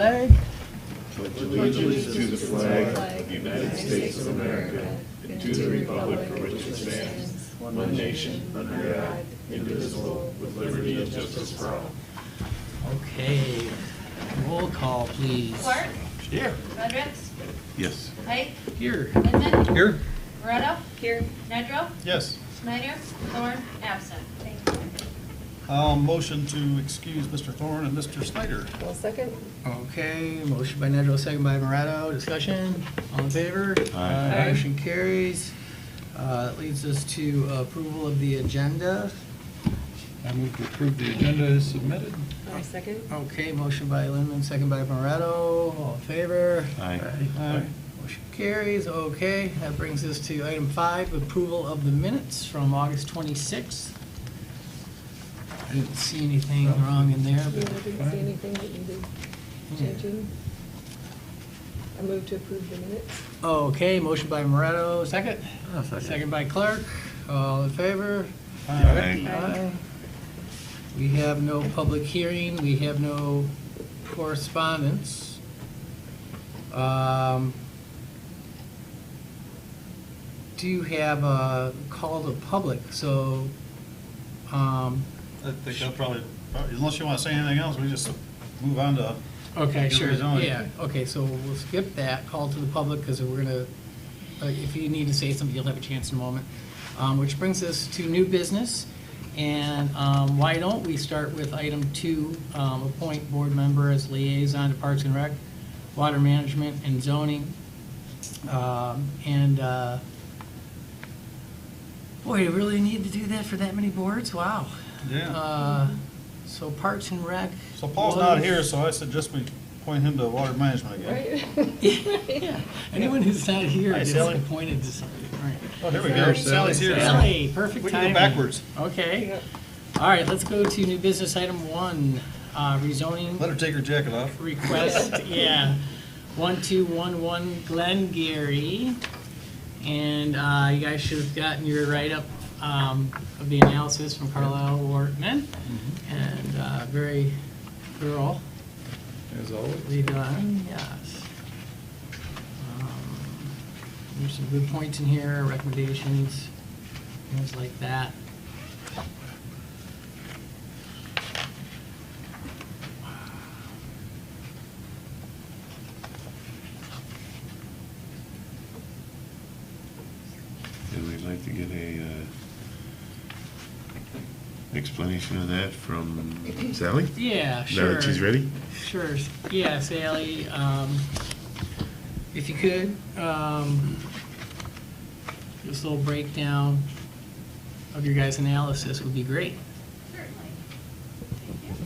Flag. Pledge allegiance to the flag of the United States of America and to the republic for which it stands, one nation, under God, indivisible, with liberty and justice for all. Okay. Roll call, please. Clark? Here. Rodriguez? Yes. Height? Here. Inman? Here. Moretto? Here. Nedrow? Yes. Snyder? Thorne? Absent. Thank you. Motion to excuse Mr. Thorne and Mr. Snyder. Well, second. Okay, motion by Nedrow, second by Moretto. Discussion, all in favor? Aye. Motion carries. That leads us to approval of the agenda. I move to approve the agenda as submitted. I second. Okay, motion by Lindman, second by Moretto. All in favor? Aye. Aye. Motion carries. Okay, that brings us to item 5, approval of the minutes from August 26th. I didn't see anything wrong in there, Yeah, I but didn't see anything that needed changing. I move to approve the minutes. okay, motion by Moretto, second. Second by Clark. All in favor? Aye. Aye. We have no public hearing, we have no correspondence. Do you have a call to public? So, I think I'll probably, unless you want to say anything else, we just move on to. okay, Your sure, rezoning. yeah, okay, so we'll skip that, call to the public, because we're gonna, if you need to say something, you'll have a chance in a moment. Which brings us to new business, and why don't we start with item 2, appoint board member as liaison to Parks and Rec, Water Management, and Zoning. Boy, you really need to do that for that many boards? Wow. Yeah. So Parks and Rec. So Paul's not here, so I suggest we point him to water management again. Right? Yeah, anyone who's not here Hi, gets Sally. appointed to something. Right. Oh, here we go. There's Sally's here. Sally, perfect We timing. can go backwards. Okay. All right, let's go to new business item 1, rezoning Let her take her jacket off. request, yeah. 1211 Glengarry. And you guys should have gotten your write-up of the analysis from Carlisle Wortman. And very thorough. As always. Redone, yes. There's some good points in here, recommendations, things like that. And we'd like to get a explanation of that from Sally? Yeah, Now sure. that she's ready? Sure, yeah, Sally, if you could, this little breakdown of your guys' analysis would be great. Certainly. Thank you.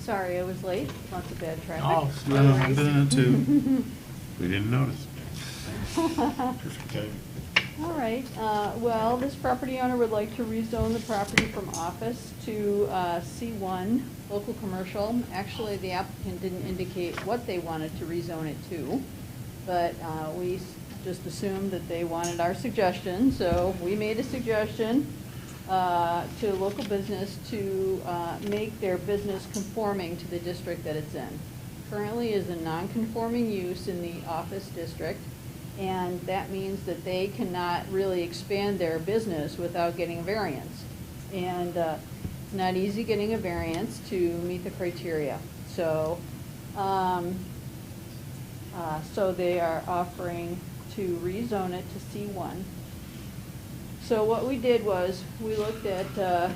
Sorry, I was late. Lots of bad traffic. Oh, No, I've been in it too. We didn't notice. All right, well, this property owner would like to rezone the property from office to C1, local commercial. Actually, the applicant didn't indicate what they wanted to rezone it to, but we just assumed that they wanted our suggestion, so we made a suggestion to local business to make their business conforming to the district that it's in. Currently is a non-conforming use in the office district, and that means that they cannot really expand their business without getting a variance. And it's not easy getting a variance to meet the criteria. So, so they are offering to rezone it to C1. So what we did was, we looked at the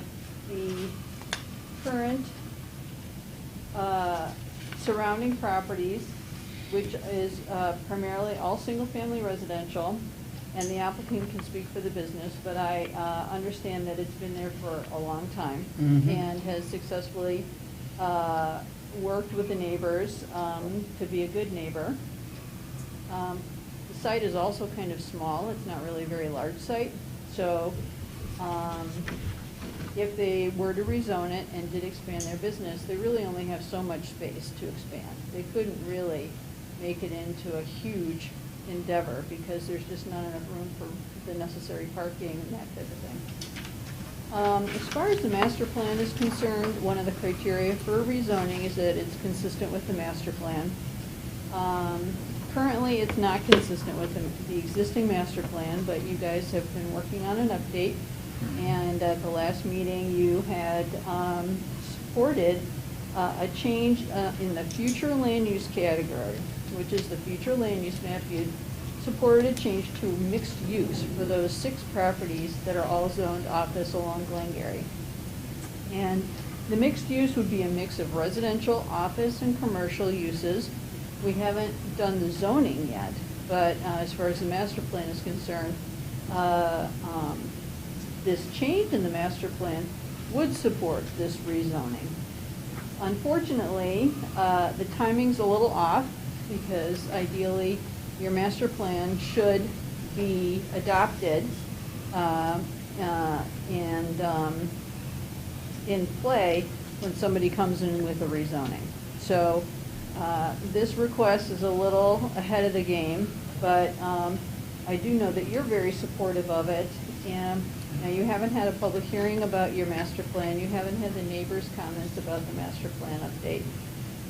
current surrounding properties, which is primarily all single-family residential, and the applicant can speak for the business, but I understand that it's been there for a long time and has successfully worked with the neighbors to be a good neighbor. The site is also kind of small. It's not really a very large site, so if they were to rezone it and did expand their business, they really only have so much space to expand. They couldn't really make it into a huge endeavor because there's just not enough room for the necessary parking and that type of thing. As far as the master plan is concerned, one of the criteria for rezoning is that it's consistent with the master plan. Currently, it's not consistent with the existing master plan, but you guys have been working on an update. And at the last meeting, you had supported a change in the future land use category, which is the future land use map. You supported a change to mixed use for those 6 properties that are all zoned office along Glengarry. And the mixed use would be a mix of residential, office, and commercial uses. We haven't done the zoning yet, but as far as the master plan is concerned, this change in the master plan would support this rezoning. Unfortunately, the timing's a little off because ideally your master plan should be adopted and in play when somebody comes in with a rezoning. So this request is a little ahead of the game, but I do know that you're very supportive of it. And now you haven't had a public hearing about your master plan. You haven't had the neighbors' comments about the master plan update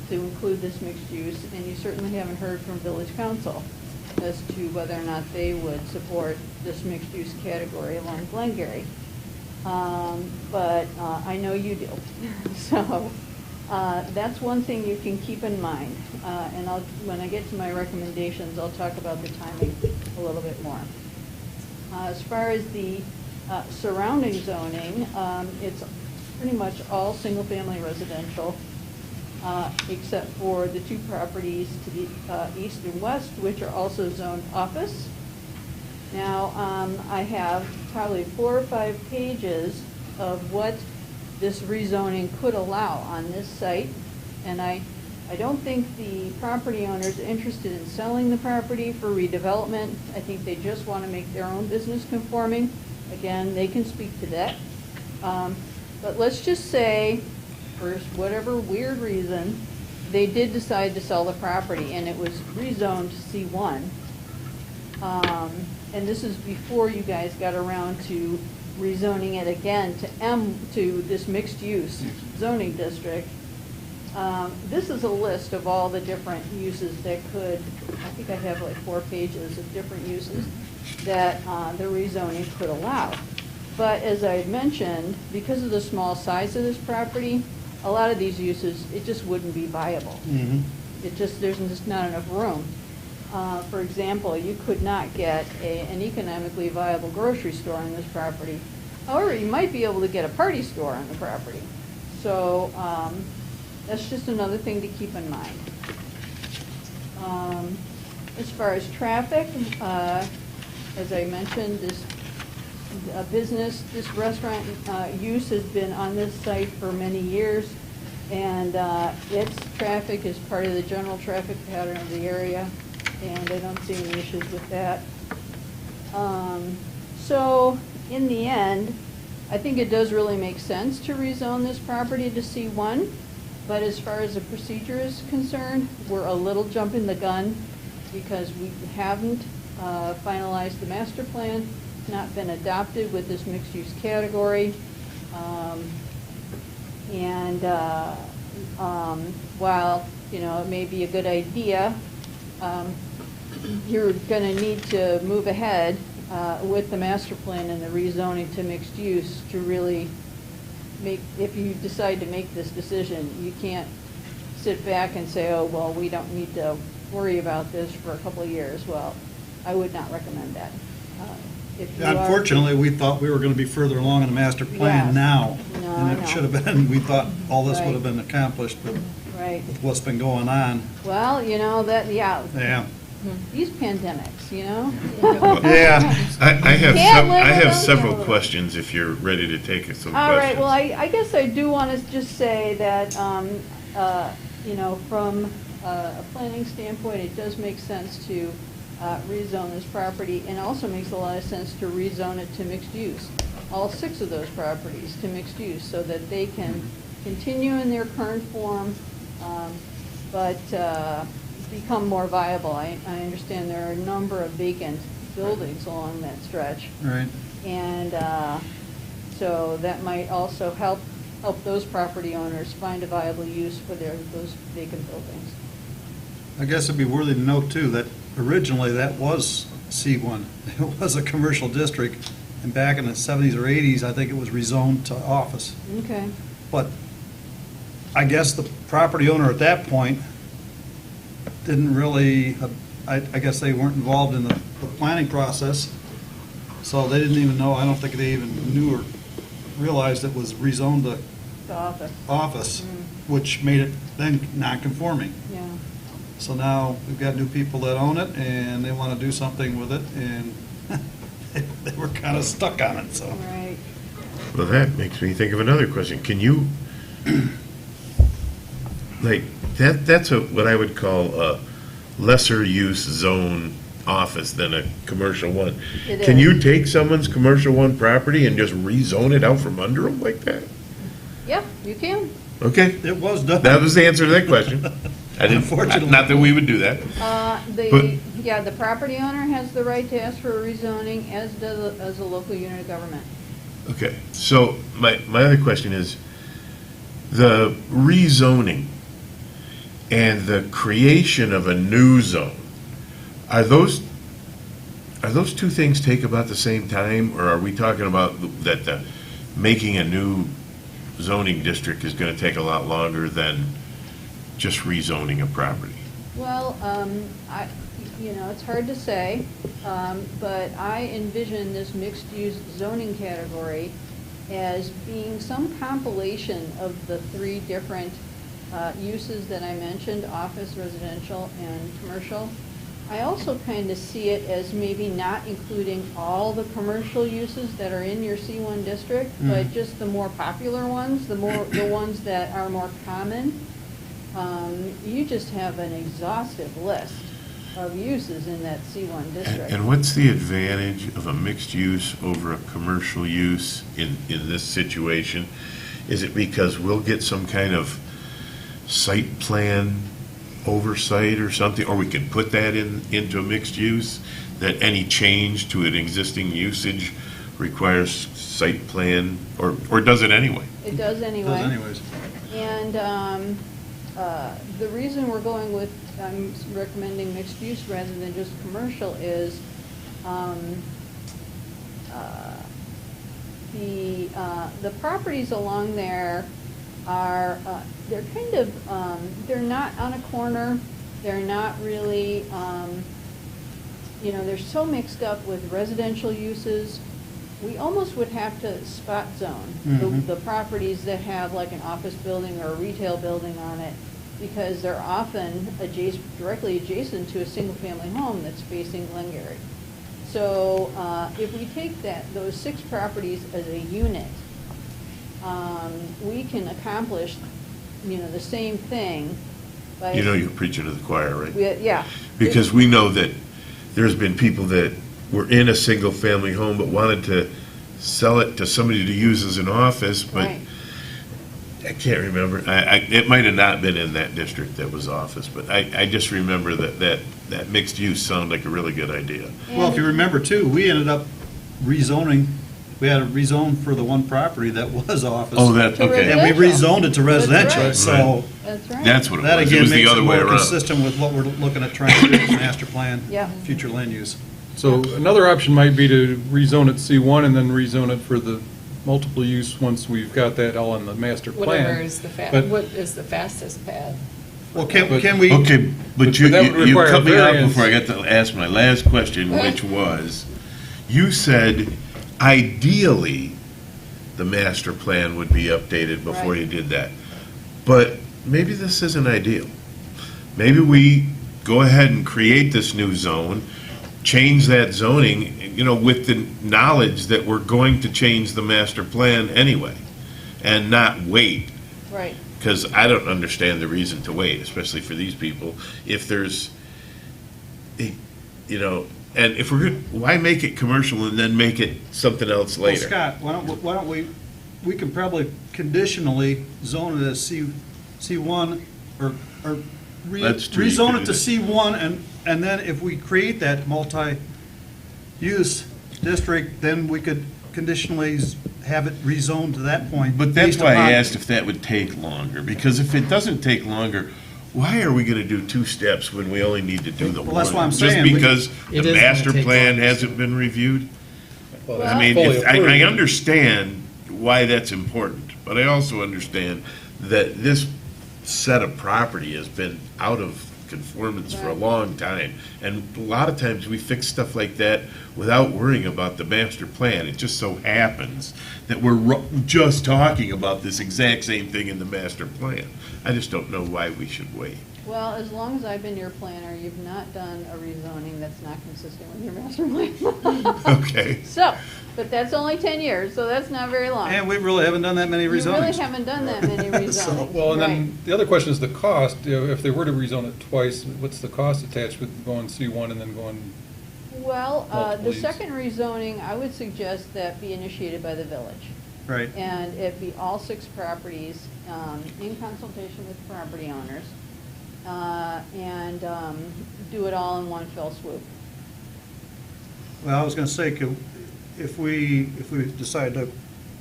to include this mixed use, and you certainly haven't heard from village council as to whether or not they would support this mixed use category along Glengarry. But I know you do. So that's one thing you can keep in mind. And when I get to my recommendations, I'll talk about the timing a little bit more. As far as the surrounding zoning, it's pretty much all single-family residential, except for the 2 properties to the east and west, which are also zoned office. Now, I have probably 4 or 5 pages of what this rezoning could allow on this site, and I don't think the property owner's interested in selling the property for redevelopment. I think they just want to make their own business conforming. Again, they can speak to that. But let's just say, for whatever weird reason, they did decide to sell the property and it was rezoned to C1. And this is before you guys got around to rezoning it again to this mixed use zoning district. This is a list of all the different uses that could, I think I have like 4 pages of different uses that the rezoning could allow. But as I had mentioned, because of the small size of this property, a lot of these uses, it just wouldn't be viable. There's just not enough room. For example, you could not get an economically viable grocery store on this property. However, you might be able to get a party store on the property. So that's just another thing to keep in mind. As far as traffic, as I mentioned, this restaurant use has been on this site for many years, and its traffic is part of the general traffic pattern of the area, and I don't see any issues with that. So in the end, I think it does really make sense to rezone this property to C1, but as far as the procedure is concerned, we're a little jumping the gun because we haven't finalized the master plan. It's not been adopted with this mixed-use category. While, it may be a good idea, you're going to need to move ahead with the master plan and the rezoning to mixed use to really if you decide to make this decision, you can't sit back and say, oh, well, we don't need to worry about this for a couple of years. Well, I would not recommend that. Unfortunately, we thought we were going to be further along in the master plan now. No, and it should have been, we thought all this would have been accomplished, but right. with what's been going on. Well, Yeah. These pandemics, Yeah. I have Can't several live questions if you're ready to take some questions. All right, well, I guess I do want to just say that, from a planning standpoint, it does make sense to rezone this property, and also makes a lot of sense to rezone it to mixed use. All 6 of those properties to mixed use, so that they can continue in their current form, but become more viable. I understand there are a number of vacant buildings along that stretch. Right. And So that might also help those property owners find a viable use for those vacant buildings. I guess it'd be worthy to note too, that originally that was C1. It was a commercial district, and back in the 70s or 80s, I think it was rezoned to office. Okay. But I guess the property owner at that point didn't really, I guess they weren't involved in the planning process, so they didn't even know, I don't think they even knew or realized it was rezoned to The office. office, which made it then non-conforming. Yeah. So now we've got new people that own it, and they want to do something with it, and they were kind of stuck on it, so. Right. Well, that makes me think of another question. Can you, like, that's what I would call a lesser use zone office than a commercial one. It Can is. you take someone's commercial one property and just rezone it out from under them like that? Yeah, you can. Okay, It was done. that was the answer to that question. I didn't, Unfortunately. not that we would do that. The property owner has the right to ask for a rezoning, as does a local unit of government. Okay, so my other question is, the rezoning and the creation of a new zone, are those two things take about the same time, or are we talking about that the making a new zoning district is going to take a lot longer than just rezoning a property? Well, it's hard to say, but I envision this mixed-use zoning category as being some compilation of the three different uses that I mentioned, office, residential, and commercial. I also kind of see it as maybe not including all the commercial uses that are in your C1 district, but just the more popular ones, the ones that are more common. You just have an exhaustive list of uses in that C1 district. And what's the advantage of a mixed use over a commercial use in this situation? Is it because we'll get some kind of site plan oversight or something, or we can put that into a mixed use, that any change to an existing usage requires site plan, or does it anyway? It does anyway. Does anyways. And the reason we're going with, I'm recommending mixed use rather than just commercial is the properties along there are, they're kind of, they're not on a corner, they're not really, they're so mixed up with residential uses. We almost would have to spot zone the properties that have like an office building or a retail building on it, because they're often directly adjacent to a single-family home that's facing Glengarry. So if we take those 6 properties as a unit, we can accomplish, the same thing. By, You're preaching to the choir, right? Yeah. Because we know that there's been people that were in a single-family home but wanted to sell it to somebody to use as an office, but Right. I can't remember. It might have not been in that district that was office, but I just remember that mixed use sounded like a really good idea. Well, if you remember too, we ended up rezoning, we had a rezone for the one property that was office. Oh, that, To okay. And we rezoned it to residential, right. so That's right. That's what it that was. It again was the makes it other way more around. consistent with what we're looking at trying to do with master plan, Yeah. future land use. So another option might be to rezone it C1 and then rezone it for the multiple use once we've got that all in the master plan. Whatever is But- what is the fastest path? Well, can we? Okay, but you that would require cut me off variance. before I got to ask my last question, which was, you said ideally the master plan would be updated before Right. you did that. But maybe this isn't ideal. Maybe we go ahead and create this new zone, change that zoning, with the knowledge that we're going to change the master plan anyway, and not wait. Right. Because I don't understand the reason to wait, especially for these people. If there's, and if we're good, why make it commercial and then make it something else Well, later? Scott, why don't we can probably conditionally zone it as C1, or That's true, you rezone could it do to that. C1, and then if we create that multi-use district, then we could conditionally have it rezoned to that point. But that's based why I upon- asked if that would take longer, because if it doesn't take longer, why are we gonna do 2 steps when we only need to do the one? Well, that's what I'm saying. Just because It the is gonna master take plan longer. hasn't been reviewed? Well, I mean, fully I approved. understand why that's important, but I also understand that this set of property has been out of conformance for a Right. long time. And a lot of times we fix stuff like that without worrying about the master plan. It just so happens that we're just talking about this exact same thing in the master plan. I just don't know why we should wait. Well, as long as I've been your planner, you've not done a rezoning that's not consistent with your master plan. Okay. So, but that's only 10 years, so that's not very long. And we really haven't done that many You really rezonings. haven't done that many rezonings. Well, and right. then the other question is the cost. You know, if they were to rezone it twice, what's the cost attached with going C1 and then going? Well, multiple the use? second rezoning, I would suggest that be initiated by the village. Right. And it be all 6 properties in consultation with property owners, and do it all in one fell swoop. Well, I was gonna say, if we decide to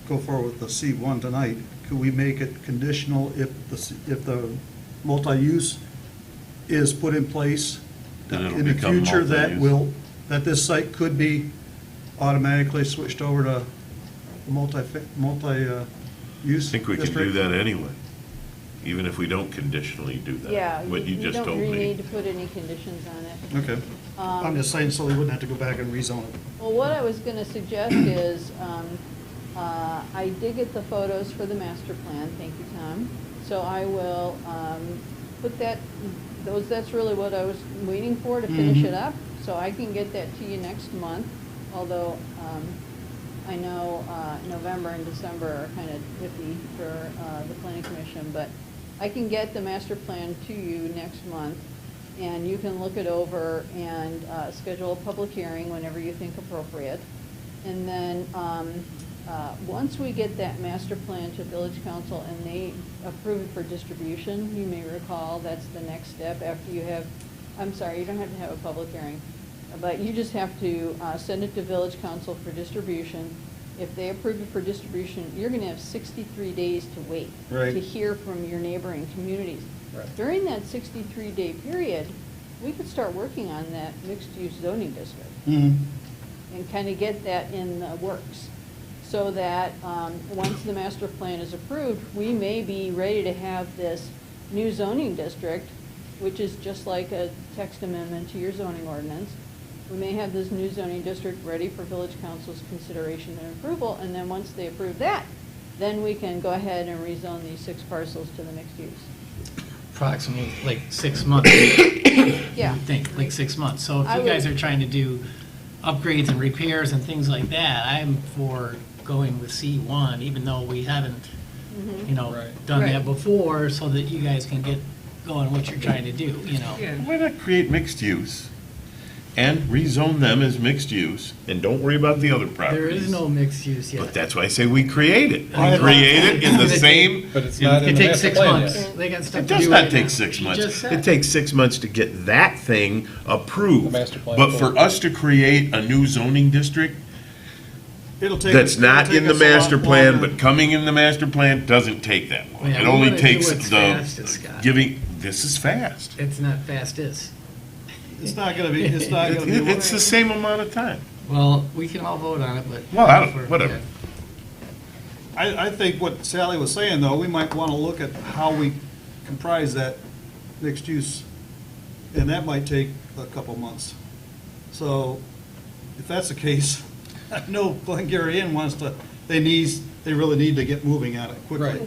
go forward with the C1 tonight, could we make it conditional if the multi-use is put in place Then it'll in the become future, multi-use. that this site could be automatically switched over to multi-use I think we can do district? that anyway, even if we don't conditionally do that. Yeah, What you just don't told really me. need to put any conditions on it. Okay. I'm just saying, so they wouldn't have to go back and rezone it. Well, what I was gonna suggest is, I did get the photos for the master plan, thank you, Tom. So I will, put that's really what I was waiting for to finish it up. So I can get that to you next month, although, I know, November and December are kind of iffy for, the planning commission, but I can get the master plan to you next month, and you can look it over and schedule a public hearing whenever you think appropriate. And then, once we get that master plan to village council and they approve it for distribution, you may recall, that's the next step after you have, I'm sorry, you don't have to have a public hearing, but you just have to send it to village council for distribution. If they approve it for distribution, you're gonna have 63 days to wait. Right. To hear from your neighboring communities. Right. During that 63-day period, we could start working on that mixed-use zoning district Mhm. and kind of get that in the works. So that, once the master plan is approved, we may be ready to have this new zoning district, which is just like a text amendment to your zoning ordinance. We may have this new zoning district ready for village council's consideration and approval, and then once they approve that, then we can go ahead and rezone these 6 parcels to the mixed use. Approximately like 6 months. Yeah. I would think, like 6 months. So if I you guys would- are trying to do upgrades and repairs and things like that, I'm for going with C1, even though we haven't, Mhm. you know, Right. done that Right. before, so that you guys can get going what you're trying to do, you know? Yeah. Why not create mixed use and rezone them as mixed use, and don't worry about the other properties? There is no mixed use yet. But that's why I say we create it. I know. Create it in the same. But it's not in It the takes master 6 plan months. yet. They got stuff It to do does right not take now. 6 She months. just said. It takes 6 months to get that thing approved. The master plan But for forward. us to create a new zoning district It'll take. that's it'll not take in the us a lot master plan, longer. but coming in the master plan, doesn't take that long. Yeah, It we only wanna do takes what's fastest, Scott. this is fast. It's not fast is. It's not gonna be, it's not gonna be. It's the same amount of time. Well, we can all vote on it, but. Well, I don't- whatever. I think what Sally was saying, though, we might want to look at how we comprise that mixed use, and that might take a couple months. So if that's the case, I know Glengarry Inn wants to, they really need to get moving on it quickly. Right.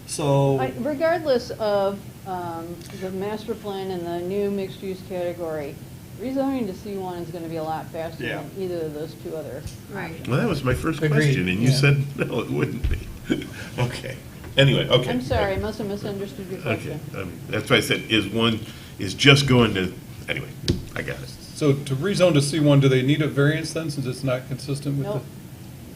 So, Regardless of the master plan and the new mixed-use category, rezoning to C1 is gonna be a lot faster Yeah. than either of those 2 other. Right. Well, that was my first Agreed, question, and you yeah. said, no, it wouldn't be. Okay. Anyway, okay. I'm sorry, I must have misunderstood your Okay, question. that's why I said, is just going to, anyway, I got it. So to rezone to C1, do they need a variance then, since it's not consistent with the? Nope.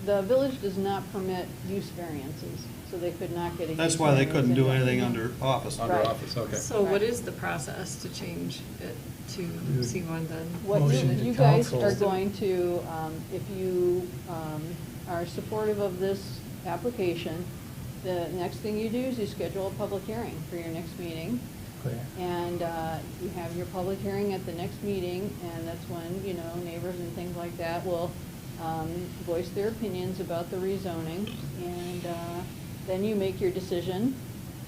The village does not permit use variances, so they could not get a use that's why they variance couldn't do into- anything under office. Under Right. office, okay. So what is the process to change it to C1 then? What Motion to you guys council. are going to, if you are supportive of this application, the next thing you do is you schedule a public hearing for your next meeting. Clear. And you have your public hearing at the next meeting, and that's when, you know, neighbors and things like that will voice their opinions about the rezoning. And then you make your decision,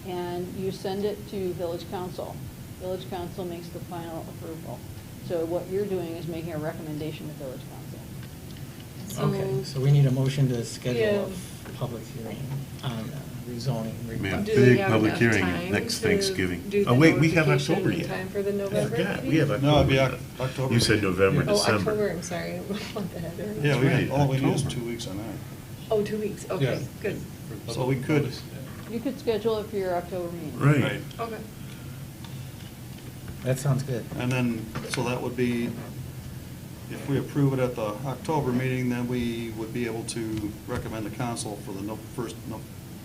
and you send it to village council. Village council makes the final approval. So what you're doing is making a recommendation to village council. Okay, so we need a motion to schedule Yeah. a public hearing on rezoning Man, request. Do we big have public enough hearing time next to Thanksgiving. do the Oh, wait, we have notification October in yet. time for the I November forgot, we meeting? have October. No, it'd be yet. October. You said November, Oh, December. October, I'm sorry, a month ahead. or- Yeah, That's right, all we need is October. 2 weeks on that. Oh, 2 weeks, Yeah. okay, good. So we could- You could schedule it for your October meeting. Right. Okay. That sounds good. And then, so that would be, if we approve it at the October meeting, then we would be able to recommend the council for the first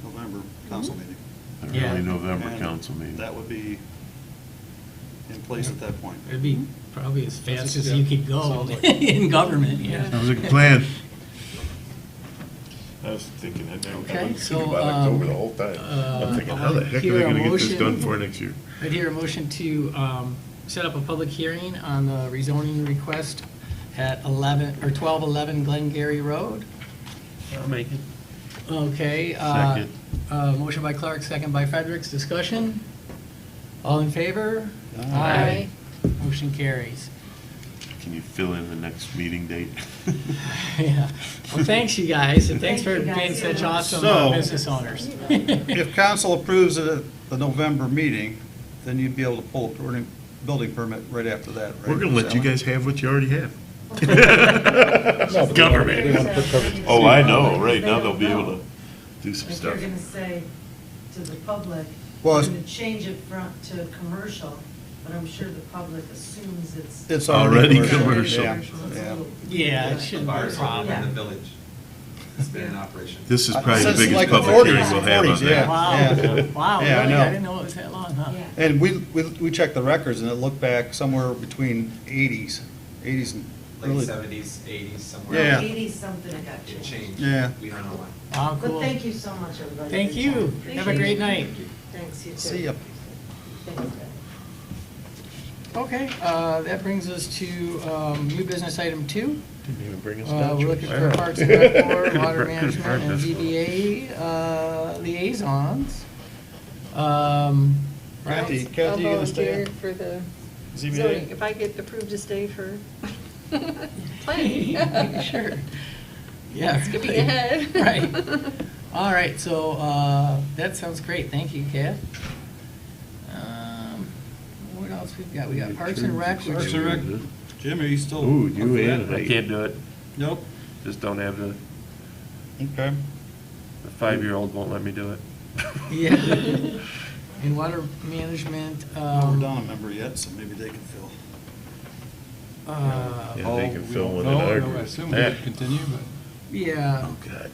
November council meeting. An Yeah. early November And council meeting. That would be in place at that point. It'd be probably as fast as Yeah. you could go Sounds like- in government, yeah. Sounds like a plan. I was thinking, I Okay, was so, thinking about October the whole time. I'm thinking, how the heck are hear they a gonna get this motion. done for next year? I'd hear a motion to set up a public hearing on the rezoning request at 1211 Glengarry Road. I'll make it. Okay. Second. Motion by Clark, second by Fredericks. Discussion? All in favor? Aye. Motion carries. Can you fill in the next meeting date? Yeah. Well, thanks, you guys, and thanks for Thank you, being guys. such awesome So- business owners. If council approves it at the November meeting, then you'd be able to pull a building permit right after that, right? We're gonna let you Sally? guys have what you already have. No, but they want Government. to put coverage. Oh, I know, right, now they'll be able to do some If stuff. you're gonna say to the public, Well, we're it's- gonna change it to commercial, but I'm sure the public assumes it's. It's Already already commercial. Yeah, It's a yeah. little- Yeah, it shouldn't be a Bars open problem. in the village. It's been in operation. This is probably the Since biggest like the public 40s, hearing we'll have on 40s, yeah. that. Wow, Yeah. wow, Yeah, I really? know. I didn't know it was that long, huh? Yeah. And we checked the records, and it looked back somewhere between 80s and Late early. 70s, 80s, somewhere. Yeah. 80 something it got It changed. changed. Yeah. We don't know why. Wow, But cool. thank you so much, everybody. Thank for your you. time. Have a great night. Thanks, you too. See ya. Thanks. Okay, that brings us to new business item 2. Didn't even bring us We're down. looking for Parks and Rec Board, Water Management, and ZBA liaisons. Kathy, Right? Kathy, you gonna stay? I'll volunteer for the ZBA? zoning, if I get approved to stay for planning. Sure. Yeah. Skipping right. ahead. Right. All right, so that sounds great. Thank you, Kath. What else we've got? We got Parks and Rec. which- Parks and Rec. Jim, are you still? Ooh, up for you that? and I can't do it, Nope. just don't have the, Okay. the 5-year-old won't let me do it. Yeah. In Water Management. Well, we're down a member yet, so maybe they can fill. Uh, Yeah, they can We fill don't one know. in I our. assume we would continue, but. Yeah. Oh, God.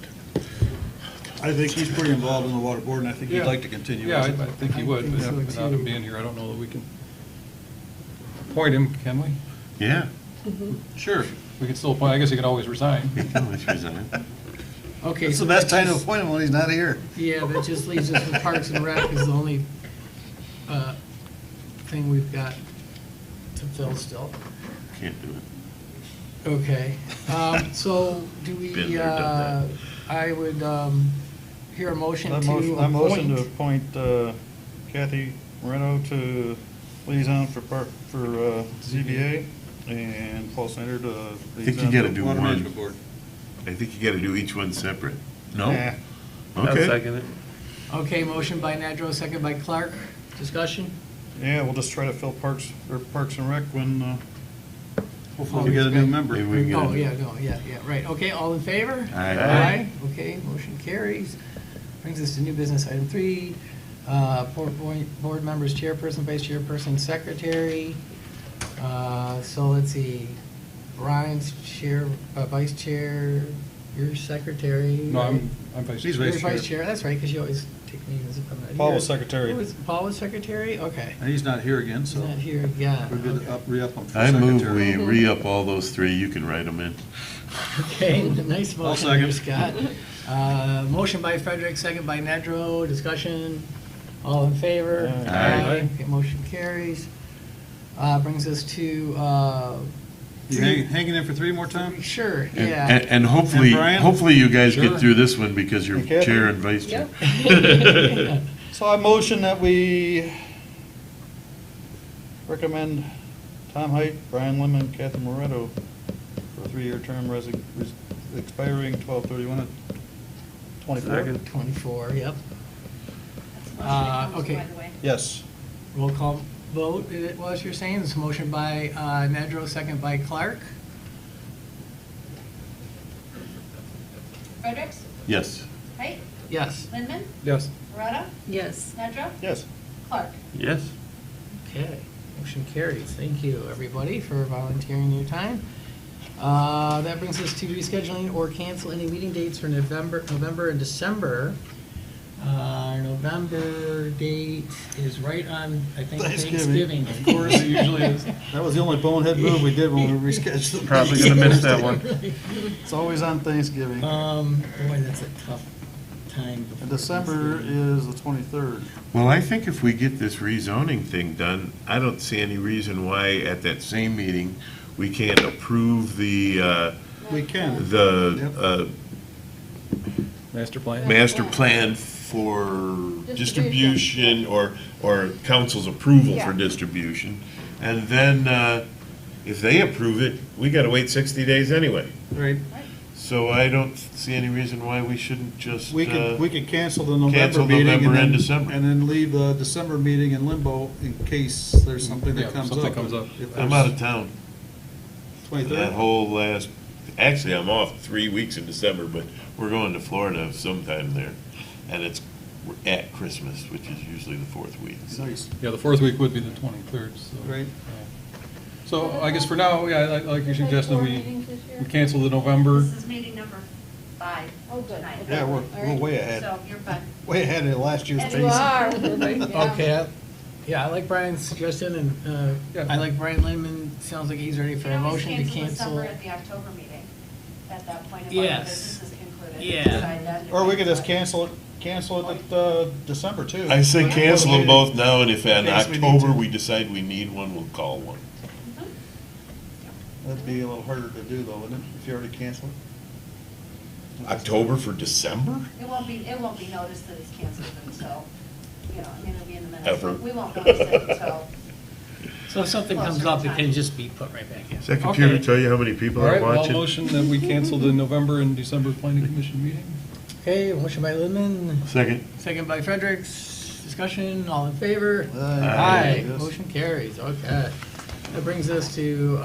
I think he's pretty involved in the water board, and I think he'd Yeah. like to continue. Yeah, I think he would, I think but so, without too. him being here, I don't know that we can appoint him, can we? Yeah. Sure. We can still appoint, I guess he can always resign. You can always resign. Okay. It's so the best that time to just- appoint him when he's not here. Yeah, that just leaves us with Parks and Rec is the only thing we've got to fill still. Can't do it. Okay, so do we, Been there, done I would hear a motion I to motion to appoint. appoint Kathy Moreno to liaison for ZBA, and Paul Snyder to think you liaison gotta to do Water one. Management Board. I think you gotta do each one separate. No? Nah. I'll Okay. second it. Okay, motion by Nadro, second by Clark. Discussion? Yeah, we'll just try to fill Parks and Rec when, hopefully Oh, we get a new okay. member. Maybe we can Oh, get a- yeah, no, yeah, right. Okay, all in favor? Aye. Aye. Okay, motion carries. Brings us to new business item 3. Board members, chairperson, vice chairperson, secretary. So let's see. Brian's chair, vice chair, You're secretary. No, I'm vice He's chair. You're vice vice chair. chair, that's right, because you always take meetings. If I'm not Paul here. was secretary. Paul was secretary? Okay. And he's not here again, He's so not here again. we're good Okay. to re-up him for I move secretary. we re-up all those three, you can write them in. Okay, nice I'll motion there, second. Scott. Motion by Frederick, second by Nedrow, discussion, all in favor? Aye. Okay, motion carries. Brings us to, You hanging in for 3 more, Tom? sure, And- yeah. And hopefully, And Brian? hopefully you guys Sure. get through this one because you're And Kathy? chair and vice chair. So I motion that we recommend Tom Height, Brian Lemon, Catherine Moretto for a 3-year term expiring 12/31/24. Second. 24, yep. That's okay. by the way. Yes. Roll call vote, it was, you're saying? This motion by Nedrow, second by Clark. Yes. Fredericks? Height? Yes. Lindman? Yes. Loretta? Yes. Nedra? Yes. Clark? Yes. Okay, motion carries. Thank you, everybody, for volunteering your time. That brings us to rescheduling or cancel any meeting dates for November and December. Our November date is right on, I think, Thanksgiving. Thanksgiving. Of course, it usually is. That was the only bonehead move we did when we rescheduled. the Probably meeting. gonna miss that one. It's always on Thanksgiving. Boy, that's a tough time. before And December Thanksgiving. is the 23rd. Well, I think if we get this rezoning thing done, I don't see any reason why at that same meeting, we can't approve the, We can. Master plan. master plan for distribution or council's approval for Yeah. distribution. And then, if they approve it, we gotta wait 60 days anyway. Right. So I don't see any reason why we shouldn't just, We could cancel the cancel November meeting. November and then- December. And then leave the December meeting in limbo in case there's something Yeah, that comes up. something comes up. If I'm there's out of town. 23rd? That whole last, actually, I'm off 3 weeks in December, but we're going to Florida sometime there. And we're at Christmas, which is usually the 4th week. so. Nice. Yeah, the 4th week would be the 23rd, so. Right. So I guess for now, yeah, like you're suggesting, Four we meetings this year? cancel the November. This is meeting number 5 Oh, good. tonight. Okay. Yeah, we're All right. way ahead. So you're fine. Way ahead of last year's And pace. You are. Yeah. Okay, yeah, I like Brian's suggestion, and Yeah. I like Brian Lindman. Sounds like he's ready for You a can always motion to cancel cancel. December at the October meeting, at that point, if all the Yes. business is concluded. Yeah. Decide that Or we could just cancel cancel it at December too. I say cancel them both now, and if in Case we need October to. we decide we need one, we'll call one. it. That'd be a little harder to do though, wouldn't it, if you already cancel it? October for December? It won't be noticed that it's canceled until, I mean, it'll be in the minutes. Ever. We won't notice it until, So if something Closer comes to up, it time. can just be put right back in. Does that computer Okay. tell you how many people All are right, well, watching? motion that we cancel the November and December planning commission meeting. Okay, motion by Lindman, Second. second by Fredericks. Discussion, all in favor? Aye. Yes. Motion carries, okay. That brings us to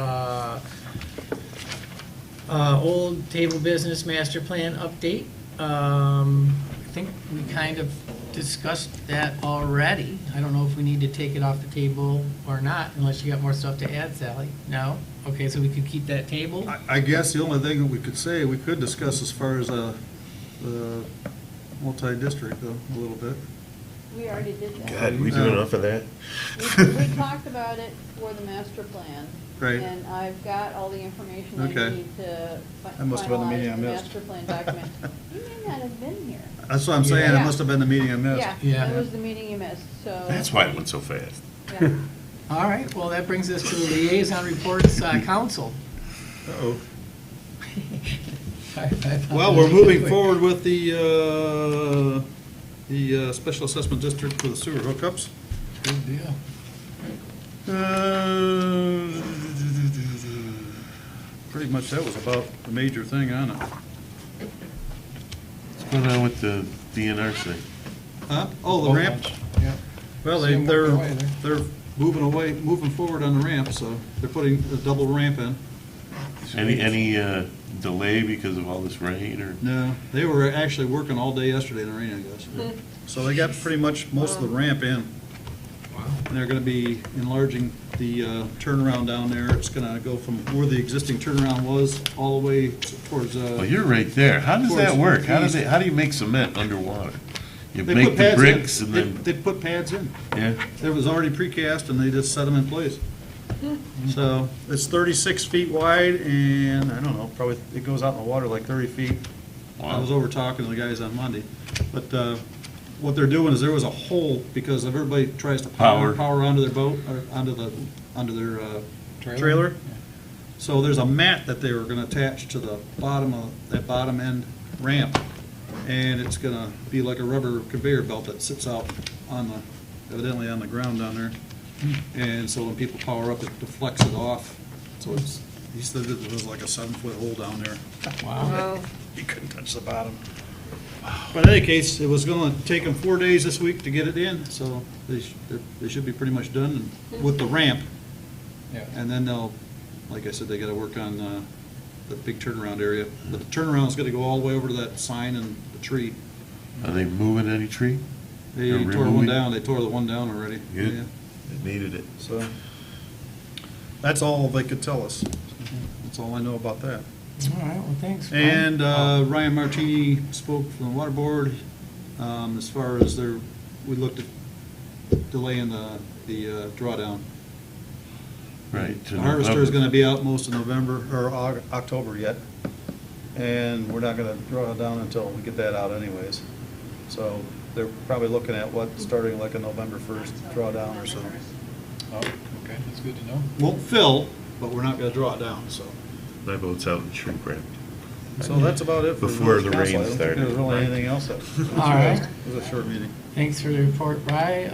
old table business master plan update. I think we kind of discussed that already. I don't know if we need to take it off the table or not, unless you got more stuff to add, Sally. No? Okay, so we could keep that table? I guess the only thing that we could say, we could discuss as far as the multi-district though, a little bit. We already did that. God, we do enough of that? We talked about it for the master plan. Right. And I've got all the information I Okay. need to That must have been the meeting I finalize the missed. master plan document. You may not have been here. That's what I'm saying, it Yeah. must have been the meeting I missed. Yeah, Yeah. that was the meeting you missed, so. That's why it went so fast. Yeah. All right, well, that brings us to the liaison reports, council. Uh-oh. I found Well, this we're moving quick. forward with the special assessment district for the sewer hookups. Good deal. Pretty much that was about the major thing on it. What's going on with the DNR thing? Huh? Oh, the ramp? Yeah. Well, See 'em working away they're moving forward on the ramp, so they're putting a double ramp in. Any delay because of all this rain, or? No, they were actually working all day yesterday in the rain, I guess. So they got pretty much most of the ramp in. And they're gonna be enlarging the turnaround down there. It's gonna go from where the existing turnaround was all the way towards, Well, you're right there. How does that Towards work? How east. how do you make cement underwater? You they make put the pads bricks in. and then, They put pads in. yeah? It was already precast and they just set them in place. So it's 36 feet wide and, I don't know, probably, it goes out in the water like 30 feet. I Wow. was over talking to the guys on Monday. But what they're doing is there was a hole because if everybody tries to Power. power onto their boat, or onto their trailer. So there's a mat that they were gonna attach to the bottom of, that bottom end ramp. And it's gonna be like a rubber conveyor belt that sits out on the, evidently on the ground down there. And so when people power up, it deflects it off. So it's, he said that there was like a 7-foot hole down there. Wow. You couldn't touch the bottom. But in any case, it was gonna take them 4 days this week to get it in, so they should be pretty much done with the ramp. Yeah. And then they'll, like I said, they gotta work on the big turnaround area. But the turnaround's gonna go all the way over to that sign and the tree. Are they moving any tree? They They're tore one removing? down, they tore the one down already. Good. Yeah. They needed it. So, that's all they could tell us. That's all I know about that. All right, well, thanks. Ron. And Ryan Martini spoke from the water board, as far as we looked at delaying the drawdown. Right. to The harvester is November. gonna be out most of November, or October yet, and we're not gonna draw it down until we get that out anyways. So they're probably looking at starting like a November 1st drawdown or so. Oh, okay, that's good to know. Won't fill, but we're not gonna draw it down, so. My boat's out in shrink wrap. So that's about it for Before village the rain council. I don't think started. there's really anything else that. All right. It was a short meeting. Thanks for the report, Bri.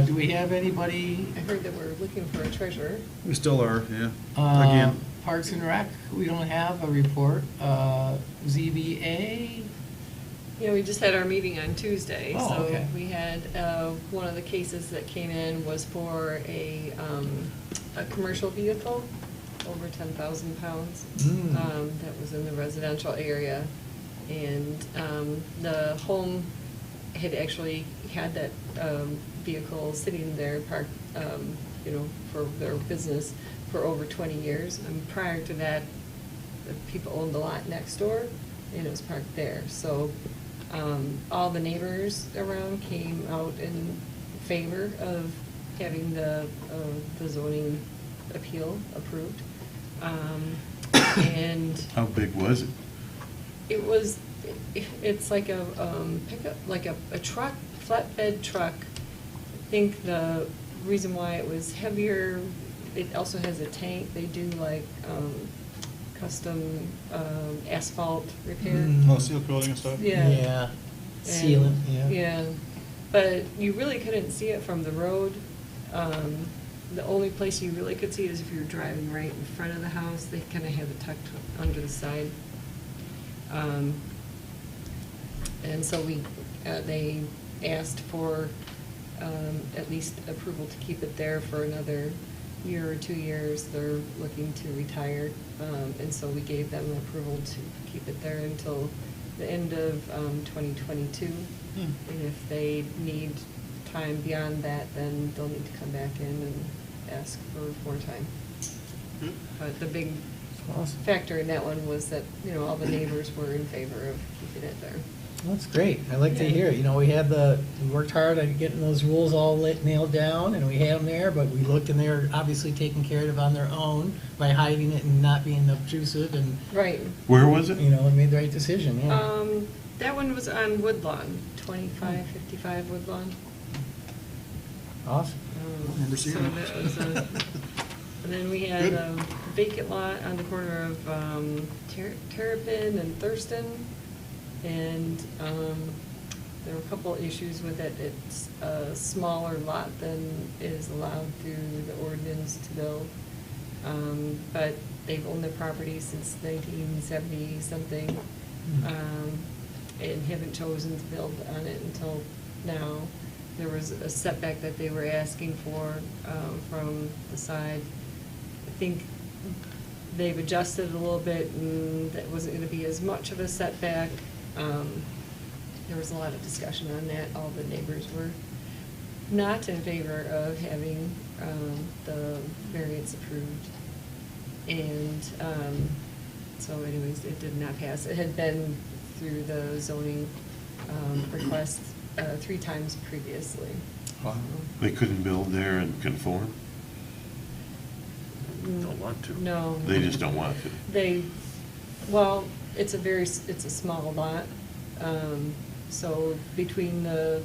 Do we have anybody? I heard that we're looking for a treasurer. We still are, yeah. uh, Again. Parks and Rec, we don't have a report. ZBA, Yeah, we just had our meeting on Tuesday. Oh, okay. So we had, one of the cases that came in was for a commercial vehicle over 10,000 pounds. That was in the residential area. And the home had actually had that vehicle sitting there parked, for their business for over 20 years. And prior to that, the people owned the lot next door, and it was parked there. So all the neighbors around came out in favor of having the zoning appeal approved. And How big was it? it's like a pickup, like a truck, flatbed truck. I think the reason why it was heavier, it also has a tank. They do like custom asphalt repair. Oh, seal coating and stuff? Yeah. Sealant, And- yeah. Yeah, but you really couldn't see it from the road. The only place you really could see is if you were driving right in front of the house. They kind of have it tucked under the side. And so they asked for at least approval to keep it there for another year or 2 years. They're looking to retire, and so we gave them approval to keep it there until the end of 2022. And if they need time beyond that, then they'll need to come back in and ask for more time. But the big Awesome. factor in that one was that, all the neighbors were in favor of keeping it there. That's great. I like to hear it. We worked hard on getting those rules all nailed down, and we had them there, but we looked, and they're obviously taken care of on their own by hiding it and not being obtrusive, and, Right. Where was it? and made the right decision, yeah. That one was on Woodlawn, 2555 Woodlawn. Awesome. Remember seeing So it. that was and then we had a vacant lot on the corner of Terrapin and Thurston. And there were a couple issues with it. It's a smaller lot than is allowed through the ordinance to build. But they've owned the property since 1970-something, and haven't chosen to build on it until now. There was a setback that they were asking for from the side. I think they've adjusted a little bit, and that wasn't going to be as much of a setback. There was a lot of discussion on that. All the neighbors were not in favor of having the variance approved. And so anyways, it did not pass. It had been through the zoning request 3 times previously. They couldn't build there and conform? Don't want to. No. They just don't want to. Well, it's a small lot. So between the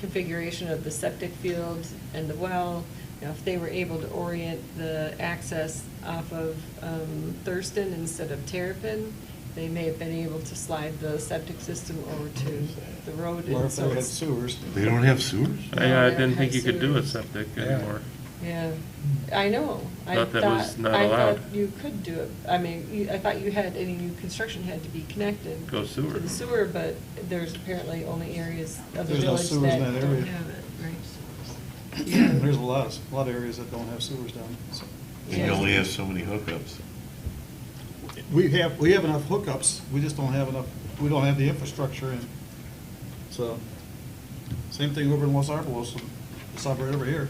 configuration of the septic field and the well, you know, if they were able to orient the access off of Thurston instead of Terrapin, they may have been able to slide the septic system over to the road. Or and if so they had it's- sewers. They don't have sewers? I they didn't don't think have you could do a sewers. septic Yeah. anymore. Yeah, I know. Thought that was not I allowed. thought you could do it. I mean, I thought you had, any new construction had to be connected. Go sewer. To the sewer, but there's apparently only areas of the There's no village sewers that in that don't area. have it, right? There's a lot of areas that don't have sewers down. So. And you only have so many hookups. We have enough hookups, we just don't have enough, we don't have the infrastructure in. So, same thing over in Los Alamos, it's not right over here.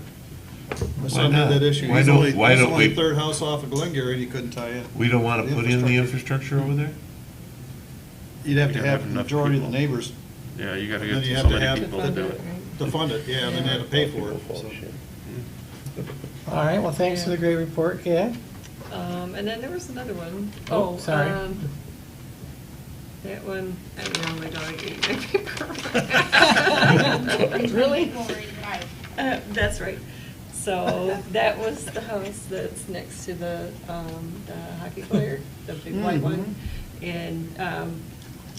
My son had not? that issue. Why He's don't- only, why he's don't only we- third house off of Glengarry and he couldn't tie in. We don't want to put in the infrastructure over there? You'd have You to gotta have have the enough majority of the people. neighbors Yeah, you gotta Then get you have so to many have- people to Fund do it, it. right? to fund it, yeah, and then they have to pay for it, so. All right, well, thanks for the great report, Kat. And then there was another one. Oh, sorry. That one, I don't know, my dog ate my paper. Really? That's right. So that was the house that's next to the hockey player, the big white one. And,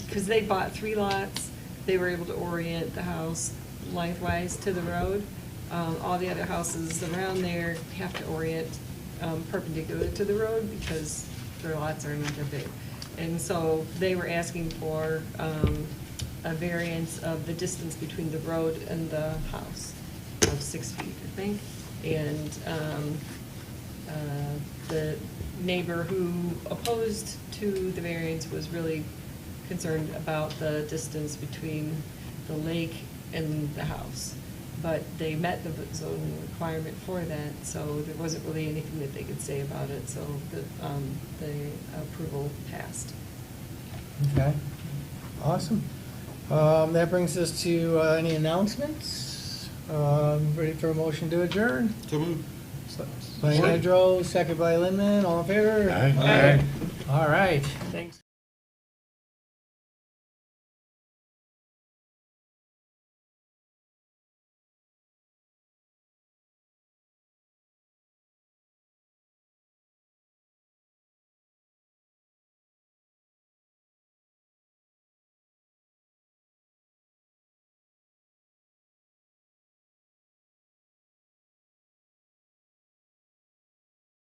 because they bought 3 lots, they were able to orient the house lengthwise to the road. All the other houses around there have to orient perpendicular to the road because their lots are not that big. And so they were asking for a variance of the distance between the road and the house of 6 feet, I think. And the neighbor who opposed to the variance was really concerned about the distance between the lake and the house. But they met the zoning requirement for that, so there wasn't really anything that they could say about it, so the approval passed. Okay, awesome. That brings us to any announcements? Ready for a motion to adjourn? So move. By Nedrow, second by Lindman, all in favor? Aye. Aye. All right, thanks.